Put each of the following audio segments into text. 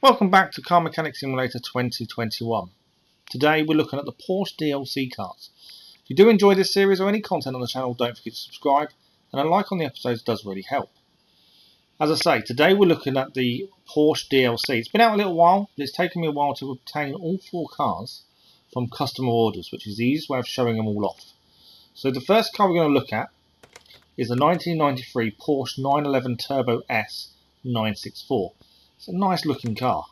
Welcome back to Car Mechanic Simulator 2021. Today we're looking at the Porsche DLC cars. If you do enjoy this series or any content on the channel, don't forget to subscribe, and a like on the episodes does really help. As I say, today we're looking at the Porsche DLC. It's been out a little while, but it's taken me a while to obtain all four cars from customer orders, which is the easiest way of showing them all off. So the first car we're going to look at is the 1993 Porsche 911 Turbo S 964. It's a nice looking car.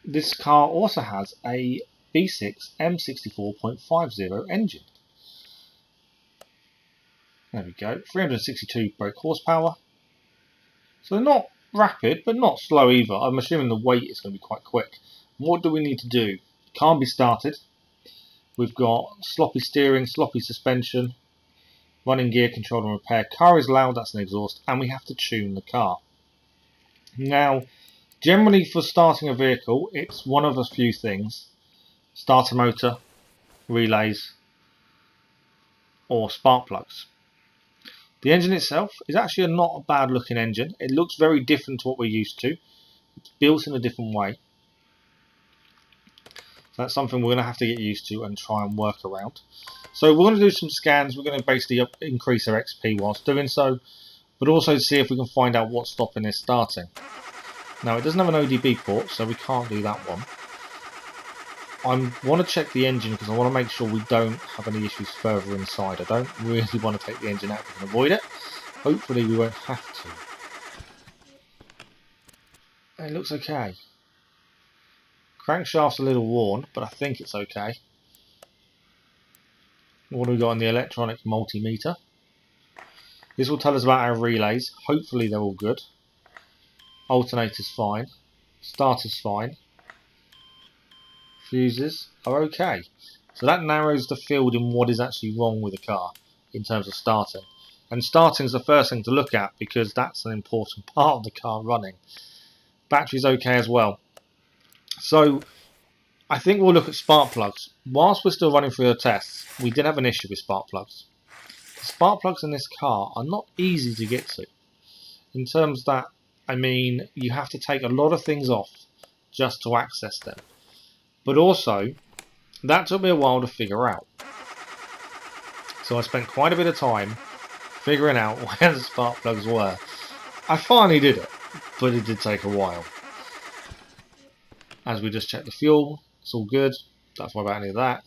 This car also has a V6 M64.50 engine. There we go, 362 brake horsepower. So they're not rapid, but not slow either. I'm assuming the weight is going to be quite quick. What do we need to do? It can't be started. We've got sloppy steering, sloppy suspension, running gear control and repair. Car is loud, that's an exhaust, and we have to tune the car. Now, generally for starting a vehicle, it's one of a few things. Starter motor, relays, or spark plugs. The engine itself is actually not a bad looking engine. It looks very different to what we're used to. It's built in a different way. So that's something we're going to have to get used to and try and work around. So we're going to do some scans. We're going to basically increase our XP whilst doing so, but also see if we can find out what's stopping this starting. Now it doesn't have an ODB port, so we can't do that one. I want to check the engine because I want to make sure we don't have any issues further inside. I don't really want to take the engine out if we can avoid it. Hopefully we won't have to. It looks okay. Crankshaft's a little worn, but I think it's okay. What do we got on the electronic multimeter? This will tell us about our relays. Hopefully they're all good. Alternator's fine. Starter's fine. Fuses are okay. So that narrows the field in what is actually wrong with the car in terms of starting. And starting is the first thing to look at because that's an important part of the car running. Battery's okay as well. So I think we'll look at spark plugs. Whilst we're still running through the tests, we did have an issue with spark plugs. The spark plugs in this car are not easy to get to. In terms that, I mean, you have to take a lot of things off just to access them. But also, that took me a while to figure out. So I spent quite a bit of time figuring out where the spark plugs were. I finally did it, but it did take a while. As we just checked the fuel, it's all good. Don't worry about any of that.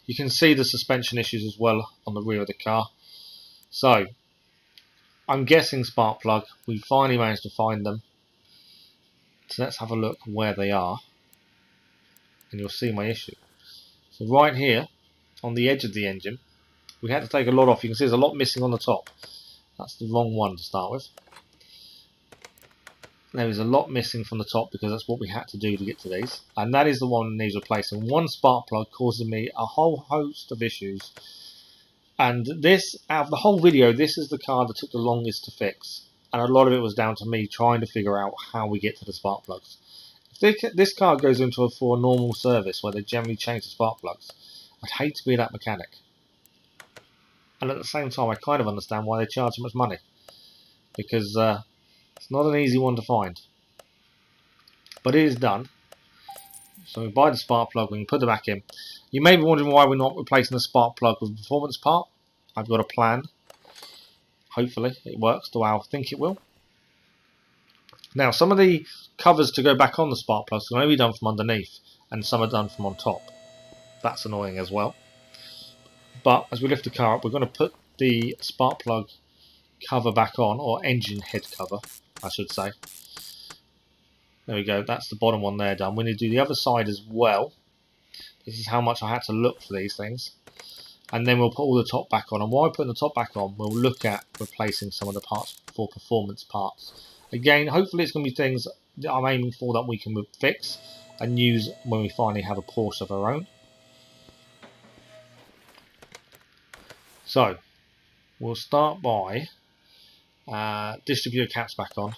You can see the suspension issues as well on the rear of the car. So, I'm guessing spark plug. We finally managed to find them. So let's have a look where they are. And you'll see my issue. So right here, on the edge of the engine, we had to take a lot off. You can see there's a lot missing on the top. That's the wrong one to start with. There is a lot missing from the top because that's what we had to do to get to these. And that is the one that needs replacing. One spark plug causing me a whole host of issues. And this, out of the whole video, this is the car that took the longest to fix. And a lot of it was down to me trying to figure out how we get to the spark plugs. If this car goes into for a normal service where they generally change the spark plugs, I'd hate to be that mechanic. And at the same time, I kind of understand why they charge so much money. Because it's not an easy one to find. But it is done. So we buy the spark plug, we can put it back in. You may be wondering why we're not replacing the spark plug with the performance part. I've got a plan. Hopefully it works the way I think it will. Now some of the covers to go back on the spark plugs can only be done from underneath, and some are done from on top. That's annoying as well. But as we lift the car up, we're going to put the spark plug cover back on, or engine head cover, I should say. There we go, that's the bottom one there done. We need to do the other side as well. This is how much I had to look for these things. And then we'll put all the top back on. And while putting the top back on, we'll look at replacing some of the parts for performance parts. Again, hopefully it's going to be things that I'm aiming for that we can fix and use when we finally have a Porsche of our own. So, we'll start by distributor caps back on.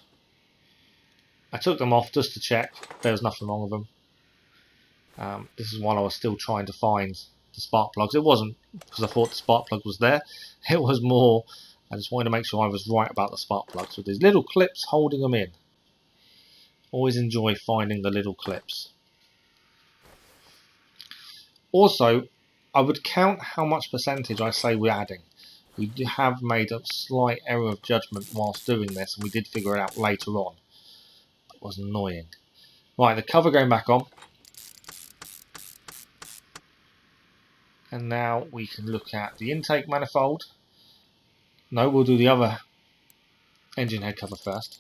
I took them off just to check there was nothing wrong with them. This is while I was still trying to find the spark plugs. It wasn't because I thought the spark plug was there. It was more, I just wanted to make sure I was right about the spark plugs with these little clips holding them in. Always enjoy finding the little clips. Also, I would count how much percentage I say we're adding. We have made a slight error of judgment whilst doing this, and we did figure it out later on. It was annoying. Right, the cover going back on. And now we can look at the intake manifold. No, we'll do the other engine head cover first.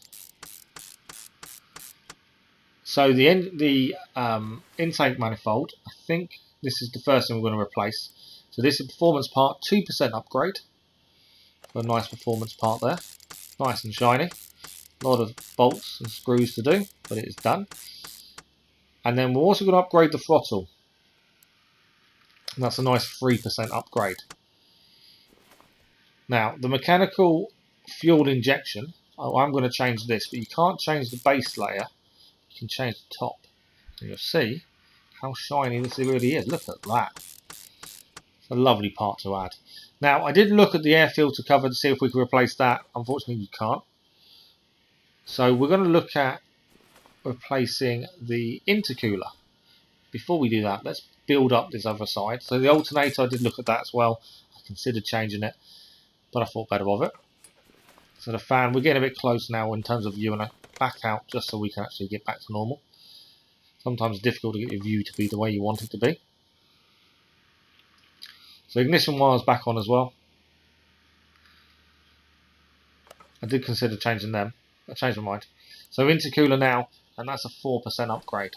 So the intake manifold, I think this is the first thing we're going to replace. So this is a performance part, 2% upgrade. A nice performance part there. Nice and shiny. A lot of bolts and screws to do, but it is done. And then we're also going to upgrade the throttle. And that's a nice 3% upgrade. Now, the mechanical fuel injection, I'm going to change this, but you can't change the base layer. You can change the top. And you'll see how shiny this really is. Look at that. It's a lovely part to add. Now, I did look at the air filter cover to see if we could replace that. Unfortunately, you can't. So we're going to look at replacing the intercooler. Before we do that, let's build up this other side. So the alternator, I did look at that as well. I considered changing it, but I thought better of it. So the fan, we're getting a bit close now in terms of view, and I back out just so we can actually get back to normal. Sometimes it's difficult to get your view to be the way you want it to be. So ignition wires back on as well. I did consider changing them. I changed my mind. So intercooler now, and that's a 4% upgrade.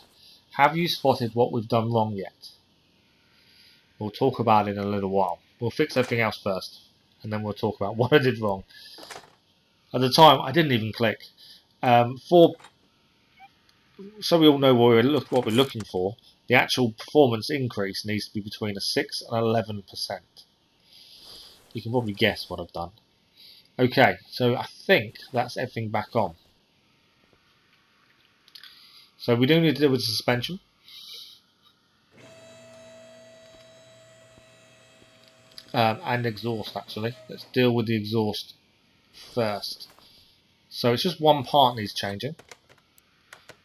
Have you spotted what we've done wrong yet? We'll talk about it in a little while. We'll fix everything else first, and then we'll talk about what I did wrong. At the time, I didn't even click. So we all know what we're looking for. The actual performance increase needs to be between a 6 and 11%. You can probably guess what I've done. Okay, so I think that's everything back on. So we do need to deal with the suspension. And exhaust, actually. Let's deal with the exhaust first. So it's just one part needs changing.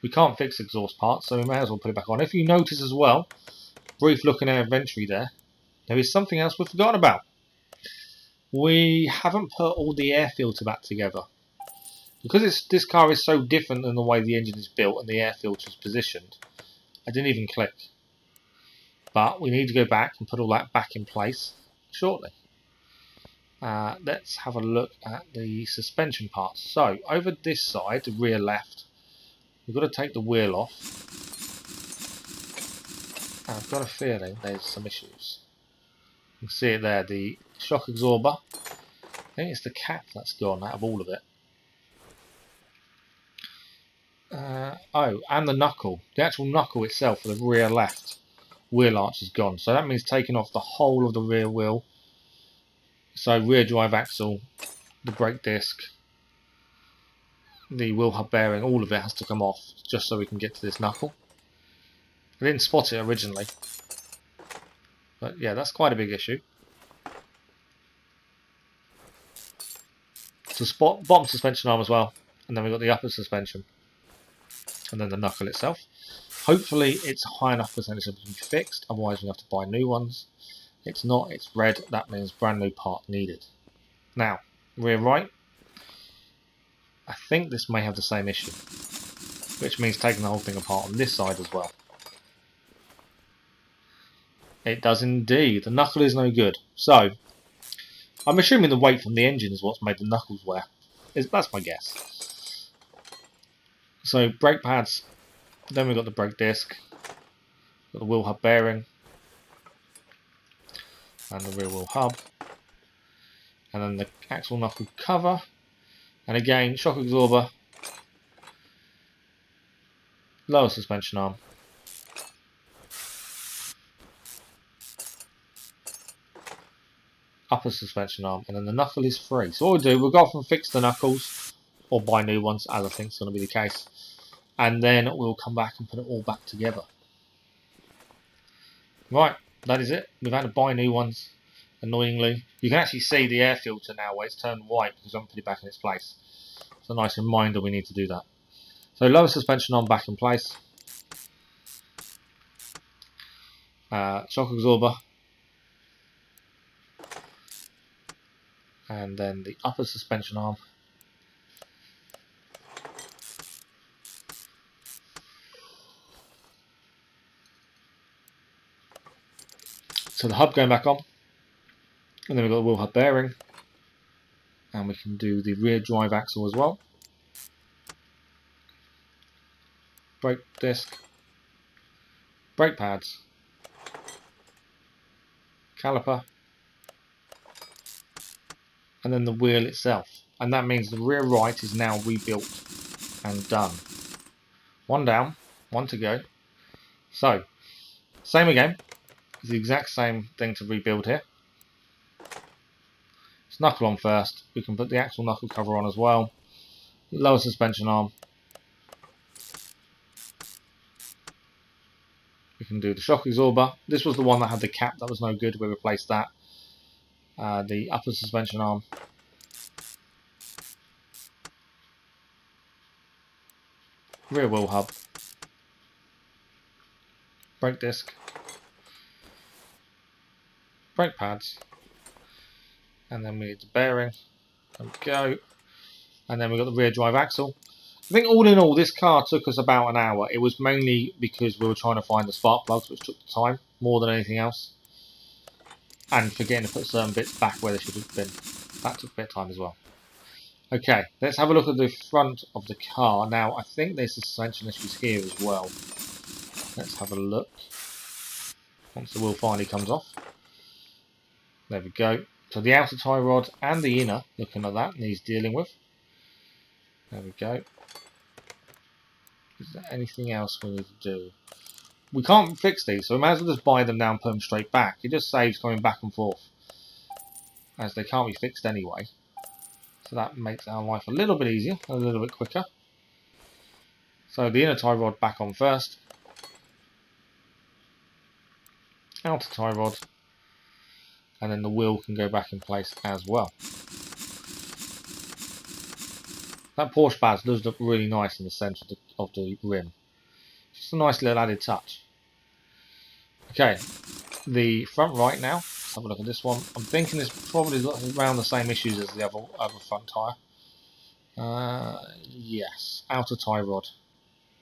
We can't fix exhaust parts, so we may as well put it back on. If you notice as well, brief look in our inventory there is something else we've forgotten about. We haven't put all the air filter back together. Because this car is so different than the way the engine is built and the air filter is positioned, I didn't even click. But we need to go back and put all that back in place shortly. Let's have a look at the suspension parts. So over this side, the rear left, we've got to take the wheel off. And I've got a feeling there's some issues. You can see it there, the shock absorber. I think it's the cap that's gone out of all of it. And the knuckle. The actual knuckle itself for the rear left wheel arch is gone. So that means taking off the whole of the rear wheel. So rear drive axle, the brake disc, the wheel hub bearing, all of it has to come off just so we can get to this knuckle. I didn't spot it originally. But yeah, that's quite a big issue. So spot bottom suspension arm as well. And then we've got the upper suspension. And then the knuckle itself. Hopefully it's high enough percentage to be fixed, otherwise we have to buy new ones. It's not, it's red, that means brand new part needed. Now, rear right. I think this may have the same issue, which means taking the whole thing apart on this side as well. It does indeed. The knuckle is no good. So, I'm assuming the weight from the engine is what's made the knuckles wear. That's my guess. So, brake pads. Then we've got the brake disc. Got the wheel hub bearing. And the rear wheel hub. And then the axle knuckle cover. And again, shock absorber. Lower suspension arm. Upper suspension arm, and then the knuckle is free. So what we'll do, we'll go off and fix the knuckles, or buy new ones, as I think is going to be the case. And then we'll come back and put it all back together. Right, that is it. We've had to buy new ones, annoyingly. You can actually see the air filter now where it's turned white because I haven't put it back in its place. It's a nice reminder we need to do that. So lower suspension arm back in place. Shock absorber. And then the upper suspension arm. So the hub going back on. And then we've got the wheel hub bearing. And we can do the rear drive axle as well. Brake disc. Brake pads. Caliper. And then the wheel itself. And that means the rear right is now rebuilt and done. One down, one to go. So, same again. It's the exact same thing to rebuild here. It's knuckle on first. We can put the axle knuckle cover on as well. Lower suspension arm. We can do the shock absorber. This was the one that had the cap that was no good. We replaced that. The upper suspension arm. Rear wheel hub. Brake disc. Brake pads. And then we need the bearing. There we go. And then we've got the rear drive axle. I think all in all, this car took us about an hour. It was mainly because we were trying to find the spark plugs, which took the time more than anything else. And forgetting to put certain bits back where they should have been. That took a bit of time as well. Okay, let's have a look at the front of the car. Now, I think there's suspension issues here as well. Let's have a look. Once the wheel finally comes off. There we go. So the outer tie rod and the inner, looking at that, needs dealing with. There we go. Is there anything else we need to do? We can't fix these, so we might as well just buy them now and put them straight back. It just saves going back and forth, as they can't be fixed anyway. So that makes our life a little bit easier, a little bit quicker. So the inner tie rod back on first. Outer tie rod. And then the wheel can go back in place as well. That Porsche badge does look really nice in the centre of the rim. Just a nice little added touch. Okay, the front right now. Let's have a look at this one. I'm thinking it's probably around the same issues as the other front tyre. Yes, outer tie rod.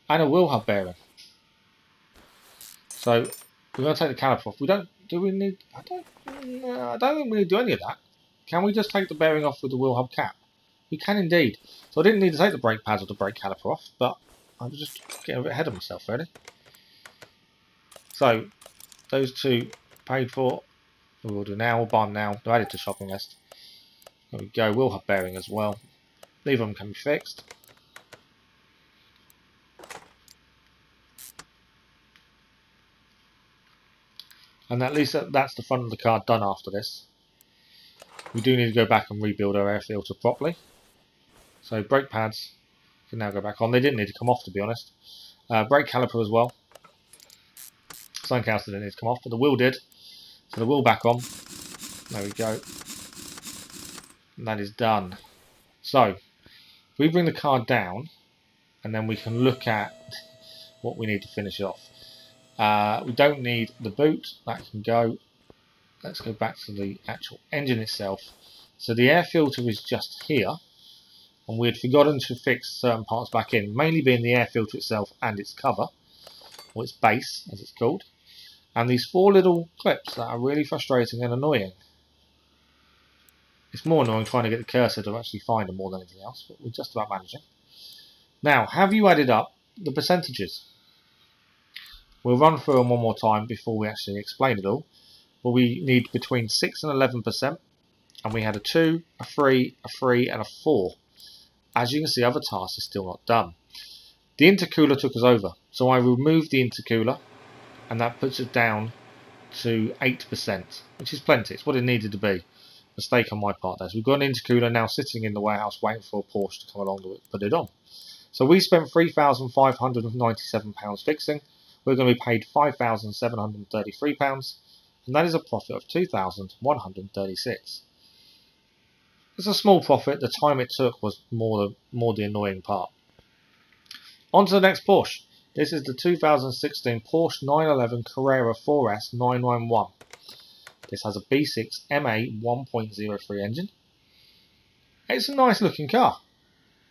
And a wheel hub bearing. So we're going to take the caliper off. Do we need? I don't think we need to do any of that. Can we just take the bearing off with the wheel hub cap? We can indeed. So I didn't need to take the brake pads or the brake caliper off, but I was just getting a bit ahead of myself, really. So those two paid for. We will do now. We'll buy them now. They're added to shopping list. There we go. Wheel hub bearing as well. Neither of them can be fixed. And at least that's the front of the car done after this. We do need to go back and rebuild our air filter properly. So brake pads can now go back on. They didn't need to come off, to be honest. Brake caliper as well. Something else didn't need to come off, but the wheel did. So the wheel back on. There we go. And that is done. So if we bring the car down, and then we can look at what we need to finish off. We don't need the boot. That can go. Let's go back to the actual engine itself. So the air filter is just here. And we had forgotten to fix certain parts back in, mainly being the air filter itself and its cover, or its base, as it's called. And these four little clips that are really frustrating and annoying. It's more annoying trying to get the cursor to actually find them more than anything else, but we're just about managing. Now, have you added up the percentages? We'll run through them one more time before we actually explain it all. But we need between 6 and 11%, and we had a 2, a 3, a 3, and a 4. As you can see, other tasks are still not done. The intercooler took us over, so I removed the intercooler, and that puts it down to 8%, which is plenty. It's what it needed to be. Mistake on my part there. So we've got an intercooler now sitting in the warehouse waiting for a Porsche to come along to put it on. So we spent £3,597 fixing. We're going to be paid £5,733, and that is a profit of £2,136. It's a small profit. The time it took was more the annoying part. On to the next Porsche. This is the 2016 Porsche 911 Carrera 4S 991. This has a B6 MA 1.03 engine. It's a nice looking car.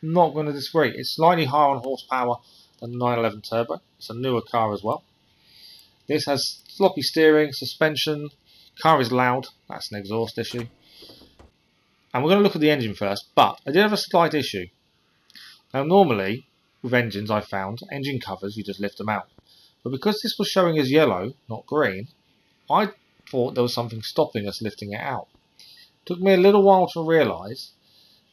Not going to disagree. It's slightly higher on horsepower than the 911 Turbo. It's a newer car as well. This has sloppy steering, suspension. Car is loud. That's an exhaust issue. And we're going to look at the engine first, but I did have a slight issue. Now normally, with engines I've found, engine covers, you just lift them out. But because this was showing as yellow, not green, I thought there was something stopping us lifting it out. It took me a little while to realise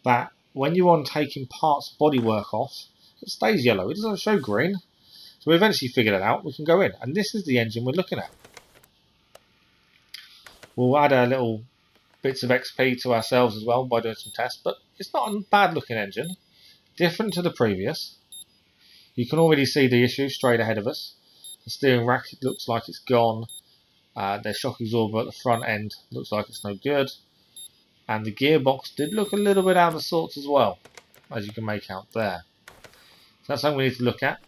that when you're taking parts bodywork off, it stays yellow, it doesn't show green. So we eventually figured it out, we can go in. And this is the engine we're looking at. We'll add a little bits of XP to ourselves as well by doing some tests, but it's not a bad looking engine. Different to the previous. You can already see the issue straight ahead of us. The steering rack looks like it's gone. The shock absorber at the front end looks like it's no good. And the gearbox did look a little bit out of sorts as well, as you can make out there. So that's something we need to look at.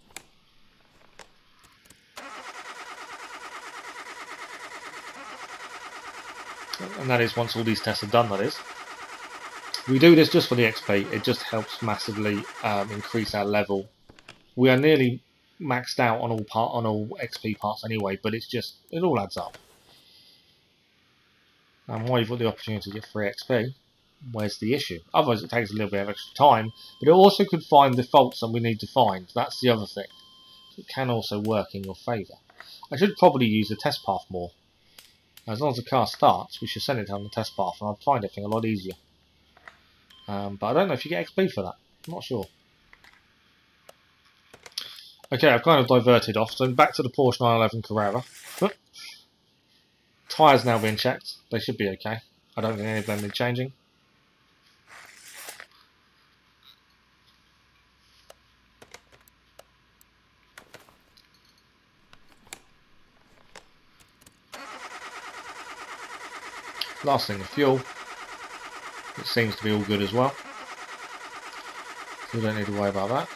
And that is once all these tests are done, that is. We do this just for the XP. It just helps massively increase our level. We are nearly maxed out on all XP parts anyway, but it all adds up. And while you've got the opportunity to get free XP, where's the issue? Otherwise it takes a little bit of extra time, but it also could find the faults that we need to find. That's the other thing. It can also work in your favour. I should probably use the test path more. As long as the car starts, we should send it down the test path and I'll find everything a lot easier. But I don't know if you get XP for that. I'm not sure. Okay, I've kind of diverted off, so back to the Porsche 911 Carrera. Tyres now being checked. They should be okay. I don't think any of them need changing. Last thing, the fuel. It seems to be all good as well. So we don't need to worry about that.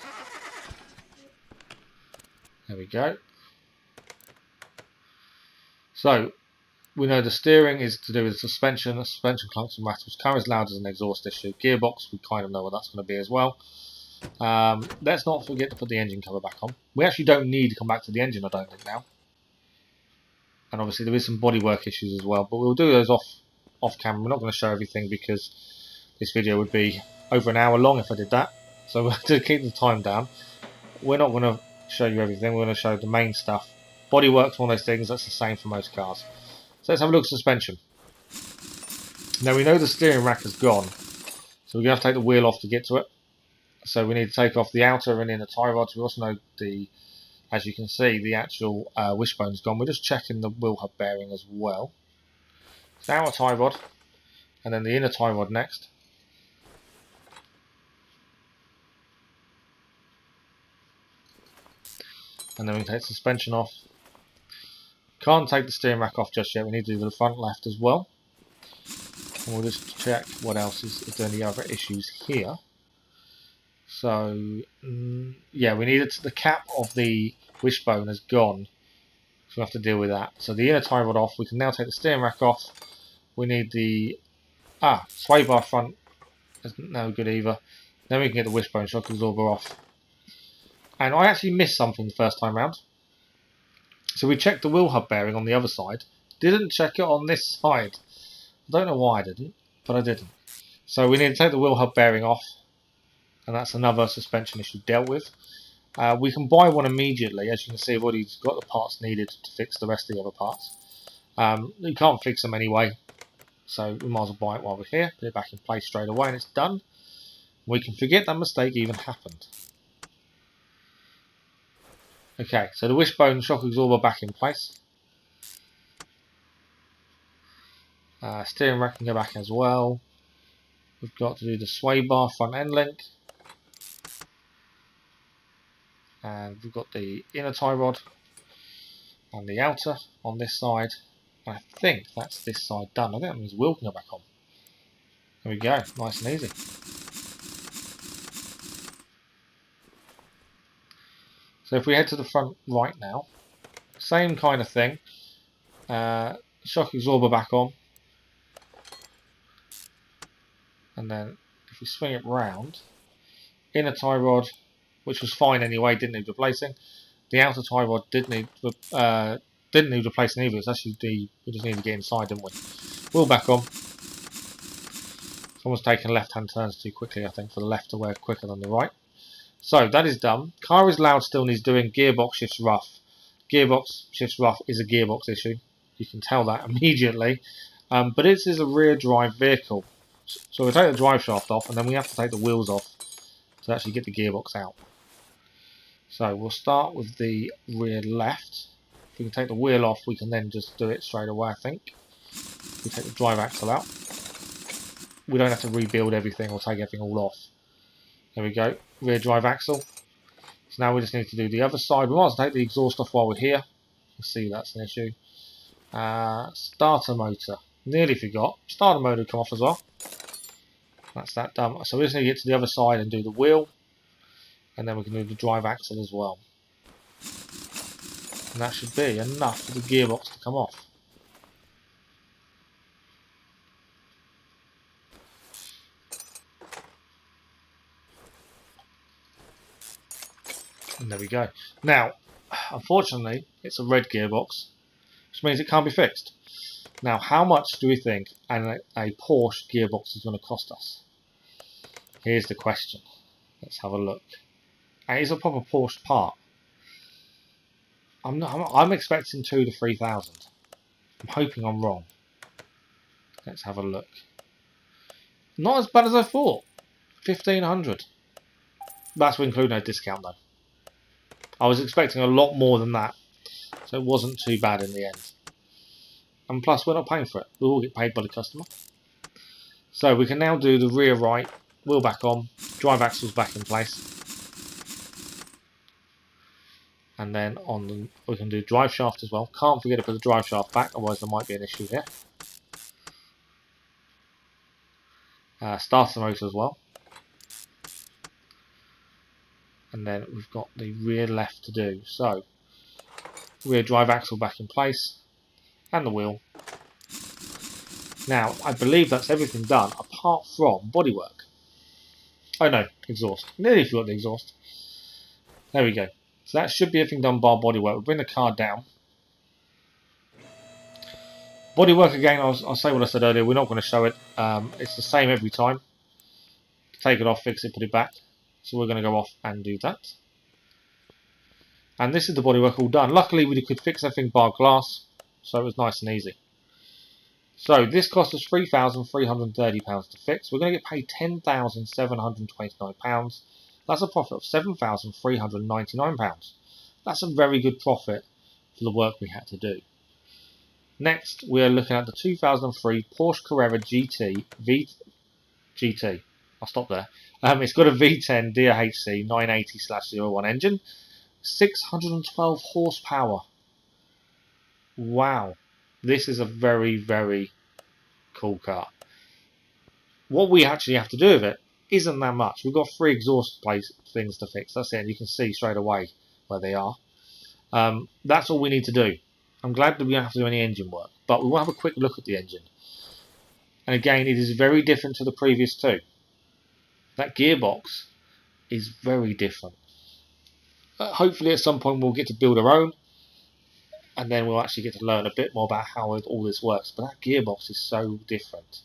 There we go. So, we know the steering is to do with the suspension. The suspension clunks and rattles. Car is loud as an exhaust issue. Gearbox, we kind of know what that's going to be as well. Let's not forget to put the engine cover back on. We actually don't need to come back to the engine, I don't think, now. And obviously there is some bodywork issues as well, but we'll do those off camera. We're not going to show everything because this video would be over an hour long if I did that. So to keep the time down, we're not going to show you everything. We're going to show the main stuff. Bodywork's one of those things that's the same for most cars. So let's have a look at suspension. Now we know the steering rack is gone, so we're going to have to take the wheel off to get to it. So we need to take off the outer and inner tie rods. We also know as you can see, the actual wishbone's gone. We're just checking the wheel hub bearing as well. So outer tie rod, and then the inner tie rod next. And then we can take suspension off. Can't take the steering rack off just yet. We need to do the front left as well. And we'll just check what else is there any other issues here. So yeah, we need the cap of the wishbone has gone, so we have to deal with that. So the inner tie rod off. We can now take the steering rack off. We need the sway bar front isn't no good either. Then we can get the wishbone shock absorber off. And I actually missed something the first time round. So we checked the wheel hub bearing on the other side. Didn't check it on this side. I don't know why I didn't, but I didn't. So we need to take the wheel hub bearing off. And that's another suspension issue dealt with. We can buy one immediately. As you can see, I've already got the parts needed to fix the rest of the other parts. You can't fix them anyway, so we might as well buy it while we're here. Put it back in place straight away and it's done. We can forget that mistake even happened. Okay, so the wishbone shock absorber back in place. Steering rack can go back as well. We've got to do the sway bar front end link. And we've got the inner tie rod and the outer on this side. And I think that's this side done. I think that means the wheel can go back on. There we go, nice and easy. So if we head to the front right now, same kind of thing. Shock absorber back on. And then if we swing it round, inner tie rod, which was fine anyway, didn't need replacing. The outer tie rod didn't need replacing either. It's actually we just need to get inside, didn't we? Wheel back on. Someone's taken left-hand turns too quickly, I think, for the left to wear quicker than the right. So that is done. Car is loud, still needs doing. Gearbox shifts rough. Gearbox shifts rough is a gearbox issue. You can tell that immediately. But this is a rear drive vehicle. So we take the drive shaft off, and then we have to take the wheels off to actually get the gearbox out. So we'll start with the rear left. If we can take the wheel off, we can then just do it straight away, I think. We take the drive axle out. We don't have to rebuild everything or take everything all off. There we go, rear drive axle. So now we just need to do the other side. We might as well take the exhaust off while we're here. You'll see that's an issue. Starter motor. Nearly forgot. Starter motor will come off as well. That's that done. So we just need to get to the other side and do the wheel. And then we can do the drive axle as well. And that should be enough for the gearbox to come off. And there we go. Now, unfortunately, it's a red gearbox, which means it can't be fixed. Now, how much do we think a Porsche gearbox is going to cost us? Here's the question. Let's have a look. And it is a proper Porsche part. I'm expecting 2,000 to 3,000. I'm hoping I'm wrong. Let's have a look. Not as bad as I thought. 1,500. That's to include no discount though. I was expecting a lot more than that, so it wasn't too bad in the end. And plus, we're not paying for it. We all get paid by the customer. So we can now do the rear right, wheel back on, drive axles back in place. And then we can do drive shaft as well. Can't forget to put the drive shaft back, otherwise there might be an issue here. Starter motor as well. And then we've got the rear left to do. So, rear drive axle back in place, and the wheel. Now, I believe that's everything done, apart from bodywork. Oh no, exhaust. Nearly forgot the exhaust. There we go. So that should be everything done bar bodywork. We'll bring the car down. Bodywork again, I'll say what I said earlier, we're not going to show it. It's the same every time. Take it off, fix it, put it back. So we're going to go off and do that. And this is the bodywork all done. Luckily we could fix everything bar glass, so it was nice and easy. So this cost us £3,330 to fix. We're going to get paid £10,729. That's a profit of £7,399. That's a very good profit for the work we had to do. Next, we are looking at the 2003 Porsche Carrera GT GT. I'll stop there. It's got a V10 DHC 980/01 engine, 612 horsepower. Wow, this is a very, very cool car. What we actually have to do with it isn't that much. We've got 3 exhaust things to fix. That's it. And you can see straight away where they are. That's all we need to do. I'm glad that we don't have to do any engine work, but we will have a quick look at the engine. And again, it is very different to the previous two. That gearbox is very different. Hopefully at some point we'll get to build our own, and then we'll actually get to learn a bit more about how all this works. But that gearbox is so different.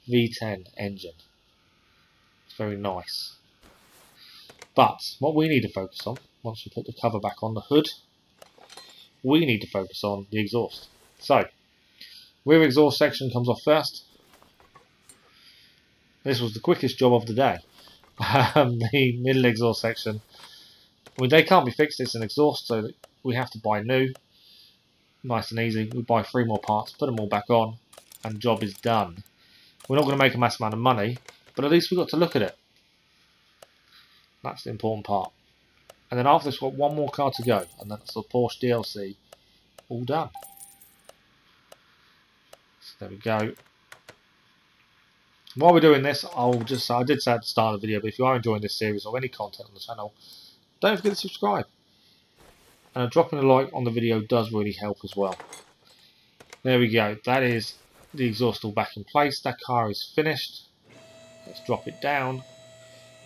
V10 engine. It's very nice. But what we need to focus on, once we put the cover back on the hood, we need to focus on the exhaust. So, rear exhaust section comes off first. This was the quickest job of the day. The middle exhaust section, I mean, they can't be fixed. It's an exhaust, so we have to buy new. Nice and easy. We buy 3 more parts, put them all back on, and the job is done. We're not going to make a mass amount of money, but at least we've got to look at it. That's the important part. And then after this, we've got one more car to go, and that's the Porsche DLC. All done. So there we go. While we're doing this, I did say at the start of the video, but if you are enjoying this series or any content on the channel, don't forget to subscribe. And dropping a like on the video does really help as well. There we go. That is the exhaust all back in place. That car is finished. Let's drop it down.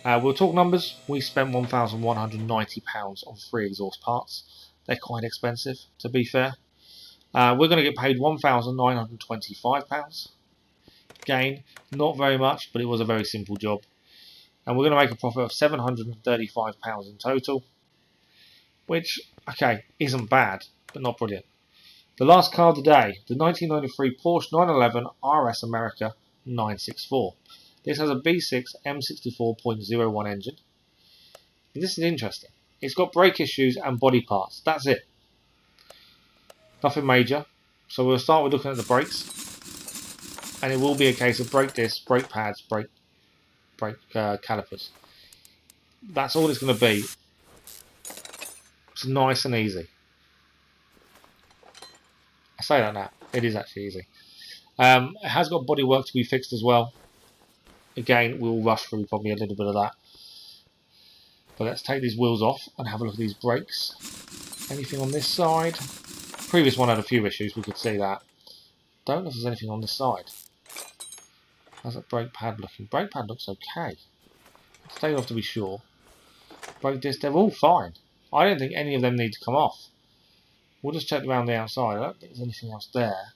We'll talk numbers. We spent £1,190 on 3 exhaust parts. They're quite expensive, to be fair. We're going to get paid £1,925. Again, not very much, but it was a very simple job. And we're going to make a profit of £735 in total, which, okay, isn't bad, but not brilliant. The last car of the day, the 1993 Porsche 911 RS America 964. This has a V6 M64.01 engine. And this is interesting. It's got brake issues and body parts. That's it. Nothing major. So we'll start with looking at the brakes. And it will be a case of brake discs, brake pads, brake calipers. That's all it's going to be. It's nice and easy. I say that now. It is actually easy. It has got bodywork to be fixed as well. Again, we'll rush through probably a little bit of that. But let's take these wheels off and have a look at these brakes. Anything on this side? Previous one had a few issues, we could see that. Don't know if there's anything on this side. How's that brake pad looking? Brake pad looks okay. Let's take it off to be sure. Brake disc, they're all fine. I don't think any of them need to come off. We'll just check around the outside. I don't think there's anything else there.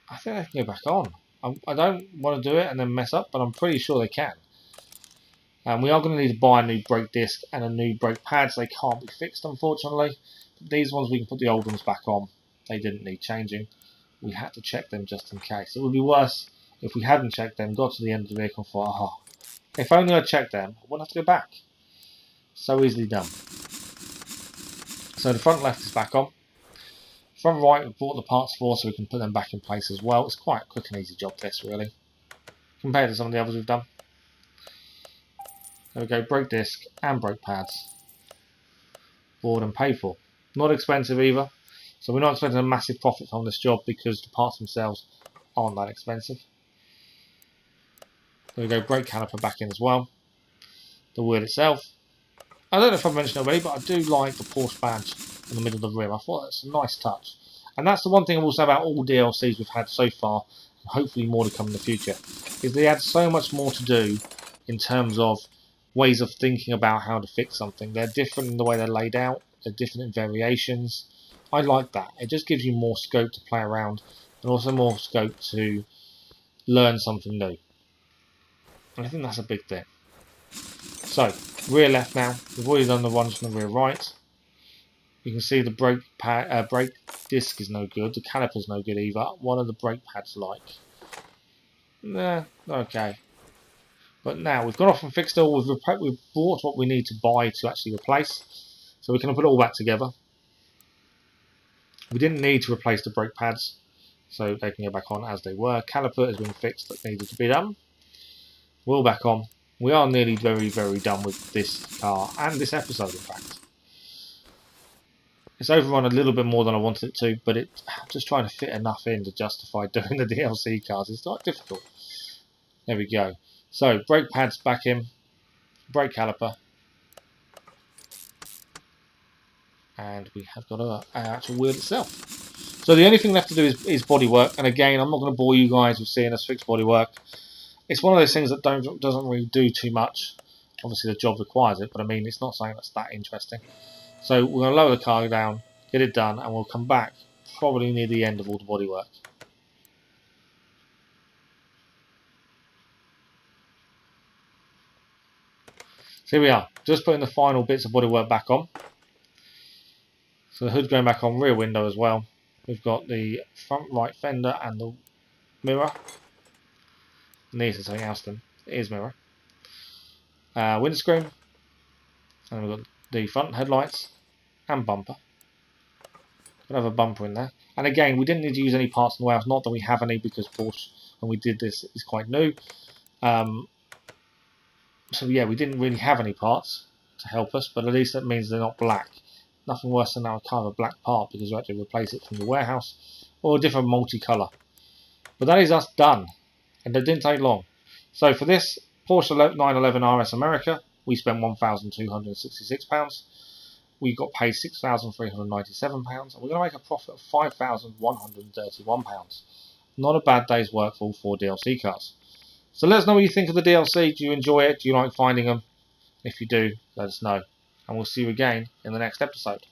I think they can go back on. I don't want to do it and then mess up, but I'm pretty sure they can. We are going to need to buy a new brake disc and a new brake pads. They can't be fixed, unfortunately. But these ones, we can put the old ones back on. They didn't need changing. We had to check them just in case. It would be worse if we hadn't checked them, got to the end of the vehicle and thought, oh, if only I checked them, I wouldn't have to go back. So easily done. So the front left is back on. Front right, we bought the parts for so we can put them back in place as well. It's quite a quick and easy job, this, really, compared to some of the others we've done. There we go, brake disc and brake pads. Bought and paid for. Not expensive either. So we're not expecting a massive profit from this job because the parts themselves aren't that expensive. There we go, brake caliper back in as well. The wheel itself. I don't know if I've mentioned it already, but I do like the Porsche badge in the middle of the rim. I thought that's a nice touch. And that's the one thing I will say about all DLCs we've had so far, and hopefully more to come in the future, is they add so much more to do in terms of ways of thinking about how to fix something. They're different in the way they're laid out, they're different in variations. I like that. It just gives you more scope to play around and also more scope to learn something new. And I think that's a big thing. So, rear left now. We've already done the ones from the rear right. You can see the brake disc is no good. The caliper's no good either. One of the brake pads like. Nah, okay. But now we've gone off and fixed it all. We've bought what we need to buy to actually replace. So we can put it all back together. We didn't need to replace the brake pads, so they can go back on as they were. Caliper has been fixed that needed to be done. Wheel back on. We are nearly very, very done with this car and this episode, in fact. It's overrun a little bit more than I wanted it to, but I'm just trying to fit enough in to justify doing the DLC cars. It's not difficult. There we go. So, brake pads back in, brake caliper, and we have got an actual wheel itself. So the only thing left to do is bodywork, and again, I'm not going to bore you guys with seeing us fix bodywork. It's one of those things that doesn't really do too much. Obviously the job requires it, but I mean, it's not something that's that interesting. So we're going to lower the car down, get it done, and we'll come back probably near the end of all the bodywork. So here we are, just putting the final bits of bodywork back on. So the hood's going back on, rear window as well. We've got the front right fender and the mirror. Needs to something else then. It is mirror. Windscreen. And we've got the front headlights and bumper. We'll have a bumper in there. And again, we didn't need to use any parts in the warehouse. Not that we have any because Porsche, when we did this, is quite new. So yeah, we didn't really have any parts to help us, but at least that means they're not black. Nothing worse than now kind of a black part because you have to replace it from the warehouse or a different multicolour. But that is us done, and it didn't take long. So for this Porsche 911 RS America, we spent £1,266. we got paid £6,397, and we're going to make a profit of £5,131. Not a bad day's work for all 4 DLC cars. So let us know what you think of the DLC. Do you enjoy it? Do you like finding them? If you do, let us know. And we'll see you again in the next episode.